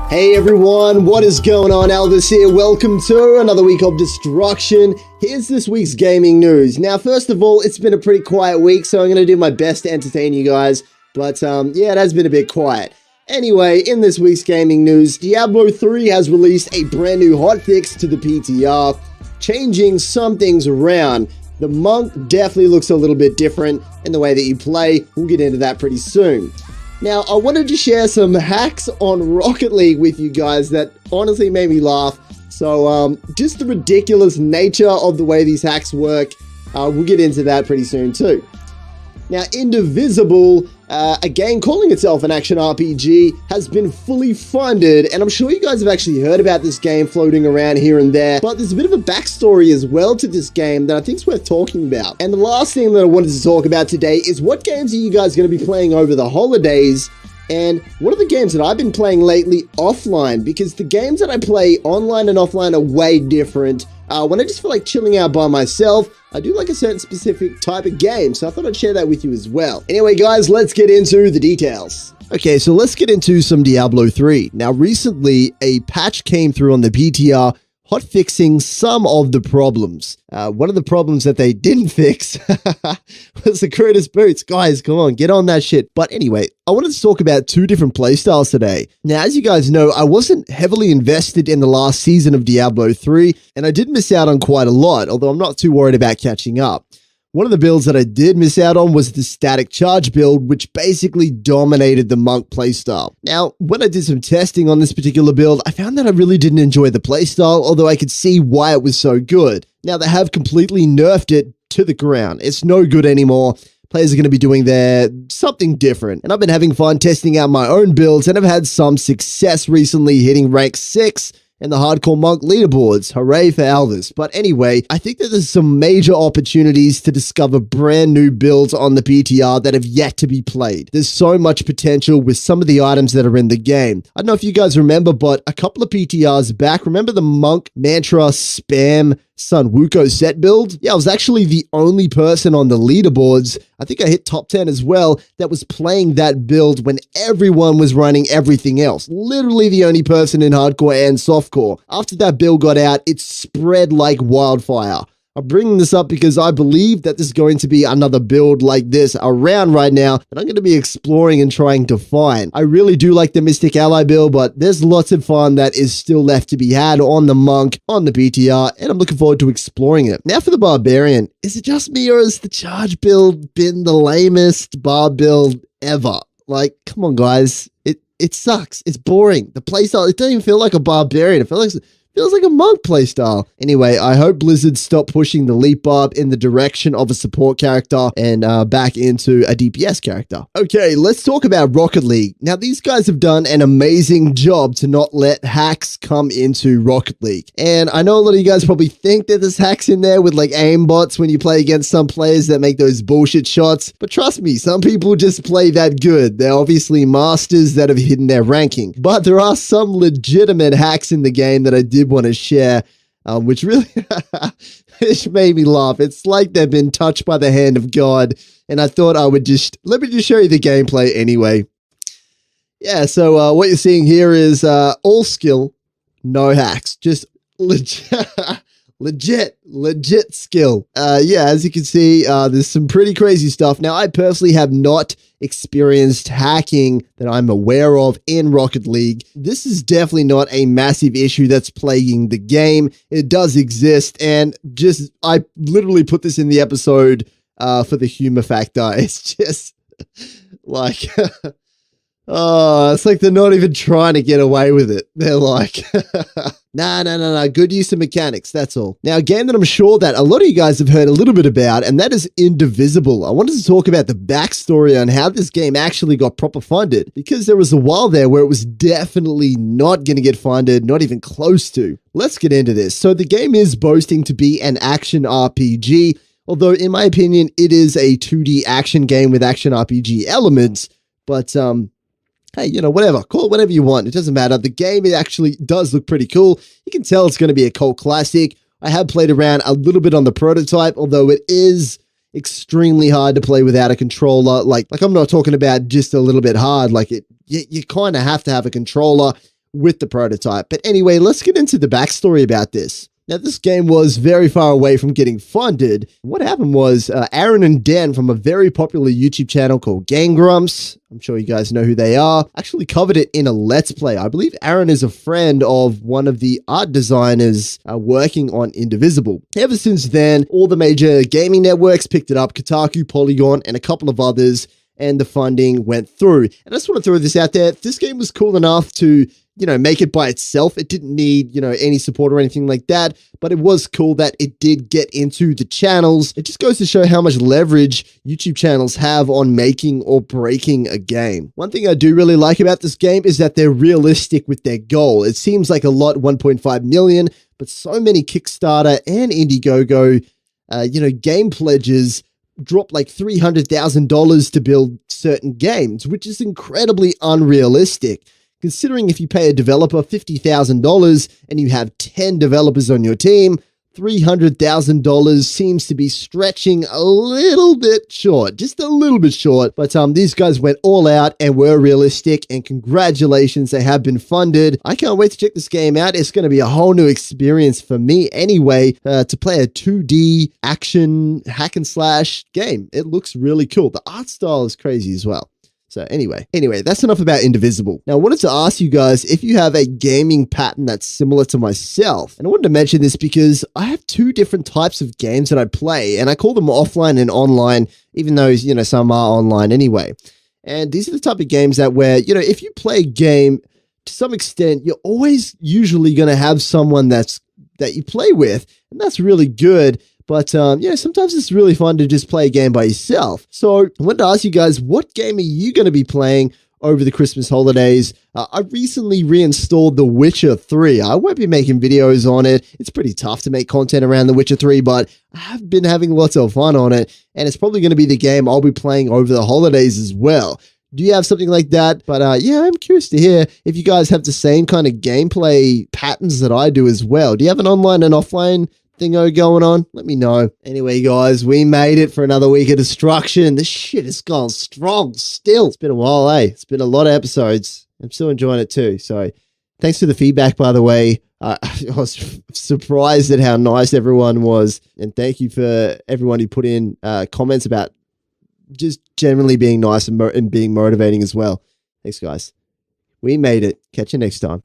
Hey everyone, what is going on? Elvis here. Welcome to another week of destruction. Here's this week's gaming news. Now, first of all, it's been a pretty quiet week, so I'm going to do my best to entertain you guys. But yeah, it has been a bit quiet. Anyway, in this week's gaming news, Diablo 3 has released a brand new hotfix to the PTR, changing some things around. The monk definitely looks a little bit different in the way that you play. We'll get into that pretty soon. Now, I wanted to share some hacks on Rocket League with you guys that honestly made me laugh. So, just the ridiculous nature of the way these hacks work, we'll get into that pretty soon too. Now, Indivisible, a game calling itself an action RPG, has been fully funded, and I'm sure you guys have actually heard about this game floating around here and there, but there's a bit of a backstory as well to this game that I think is worth talking about. And the last thing that I wanted to talk about today is what games are you guys going to be playing over the holidays, and what are the games that I've been playing lately offline, because the games that I play online and offline are way different. When I just feel like chilling out by myself, I do like a certain specific type of game, so I thought I'd share that with you as well. Anyway, guys, let's get into the details. Okay, so let's get into some Diablo 3. Now, recently, a patch came through on the PTR, hotfixing some of the problems. One of the problems that they didn't fix was the Curtis boots. Guys, come on, get on that shit. But anyway, I wanted to talk about two different playstyles today. Now, as you guys know, I wasn't heavily invested in the last season of Diablo 3, and I did miss out on quite a lot, although I'm not too worried about catching up. One of the builds that I did miss out on was the static charge build, which basically dominated the monk playstyle. Now, when I did some testing on this particular build, I found that I really didn't enjoy the playstyle, although I could see why it was so good. Now, they have completely nerfed it to the ground. It's no good anymore. Players are going to be doing something different. And I've been having fun testing out my own builds, and I've had some success recently hitting rank 6 and the hardcore monk leaderboards. Hooray for Elvis. But anyway, I think that there's some major opportunities to discover brand new builds on the PTR that have yet to be played. There's so much potential with some of the items that are in the game. I don't know if you guys remember, but a couple of PTRs back, remember the monk mantra spam Sun Wukong set build? Yeah, I was actually the only person on the leaderboards, I think I hit top 10 as well, that was playing that build when everyone was running everything else. Literally the only person in hardcore and softcore. After that build got out, it spread like wildfire. I'm bringing this up because I believe that there's going to be another build like this around right now that I'm going to be exploring and trying to find. I really do like the Mystic Ally build, but there's lots of fun that is still left to be had on the monk, on the PTR, and I'm looking forward to exploring it. Now for the barbarian, is it just me or has the charge build been the lamest bar build ever? Like, come on guys, it sucks. It's boring. The playstyle, it doesn't even feel like a barbarian. It feels like a monk playstyle. Anyway, I hope Blizzard stop pushing the leap barb in the direction of a support character and back into a DPS character. Okay, let's talk about Rocket League. Now, these guys have done an amazing job to not let hacks come into Rocket League. And I know a lot of you guys probably think that there's hacks in there with like aimbots when you play against some players that make those bullshit shots. But trust me, some people just play that good. They're obviously masters that have hidden their ranking. But there are some legitimate hacks in the game that I did want to share, which really which made me laugh. It's like they've been touched by the hand of God, and I thought I would let me just show you the gameplay anyway. Yeah, so what you're seeing here is all skill, no hacks, just legit skill. Yeah, as you can see, there's some pretty crazy stuff. Now, I personally have not experienced hacking that I'm aware of in Rocket League. This is definitely not a massive issue that's plaguing the game. It does exist, and I literally put this in the episode for the humor factor. It's just like oh, it's like they're not even trying to get away with it. They're like, nah, good use of mechanics, that's all. Now, a game that I'm sure that a lot of you guys have heard a little bit about, and that is Indivisible. I wanted to talk about the backstory on how this game actually got proper funded, because there was a while there where it was definitely not going to get funded, not even close to. Let's get into this. So the game is boasting to be an action RPG, although in my opinion, it is a 2D action game with action RPG elements, but hey, you know, whatever. Call it whatever you want. It doesn't matter. The game, it actually does look pretty cool. You can tell it's going to be a cult classic. I have played around a little bit on the prototype, although it is extremely hard to play without a controller. Like I'm not talking about just a little bit hard. Like you kind of have to have a controller, with the prototype. But anyway, let's get into the backstory about this. Now, this game was very far away from getting funded. What happened was Aaron and Dan from a very popular YouTube channel called Game Grumps, I'm sure you guys know who they are, actually covered it in a Let's Play. I believe Aaron is a friend of one of the art designers working on Indivisible. Ever since then, all the major gaming networks picked it up, Kotaku, Polygon, and a couple of others, and the funding went through. And I just want to throw this out there. This game was cool enough to, make it by itself. It didn't need, any support or anything like that, but it was cool that it did get into the channels. It just goes to show how much leverage YouTube channels have on making or breaking a game. One thing I do really like about this game is that they're realistic with their goal. It seems like a lot, 1.5 million, but so many Kickstarter and Indiegogo, game pledges drop like $300,000 to build certain games, which is incredibly unrealistic. Considering if you pay a developer $50,000 and you have 10 developers on your team, $300,000 seems to be stretching a little bit short, just a little bit short. But these guys went all out and were realistic, and congratulations, they have been funded. I can't wait to check this game out. It's going to be a whole new experience for me anyway, to play a 2D action hack and slash game. It looks really cool. The art style is crazy as well. So anyway, that's enough about Indivisible. Now, I wanted to ask you guys if you have a gaming pattern that's similar to myself. And I wanted to mention this because I have two different types of games that I play, and I call them offline and online, even though, some are online anyway. And these are the type of games that where, if you play a game, to some extent, you're always usually going to have someone that you play with, and that's really good. But, sometimes it's really fun to just play a game by yourself. So I wanted to ask you guys, what game are you going to be playing over the Christmas holidays? I recently reinstalled The Witcher 3. I won't be making videos on it. It's pretty tough to make content around The Witcher 3, but I have been having lots of fun on it. And it's probably going to be the game I'll be playing over the holidays as well. Do you have something like that? But I'm curious to hear if you guys have the same kind of gameplay patterns that I do as well. Do you have an online and offline thingo going on? Let me know. Anyway, guys, we made it for another week of destruction. This shit is going strong still. It's been a while, eh? It's been a lot of episodes. I'm still enjoying it too. So thanks for the feedback, by the way. I was surprised at how nice everyone was. And thank you for everyone who put in comments about just generally being nice and being motivating as well. Thanks, guys. We made it. Catch you next time.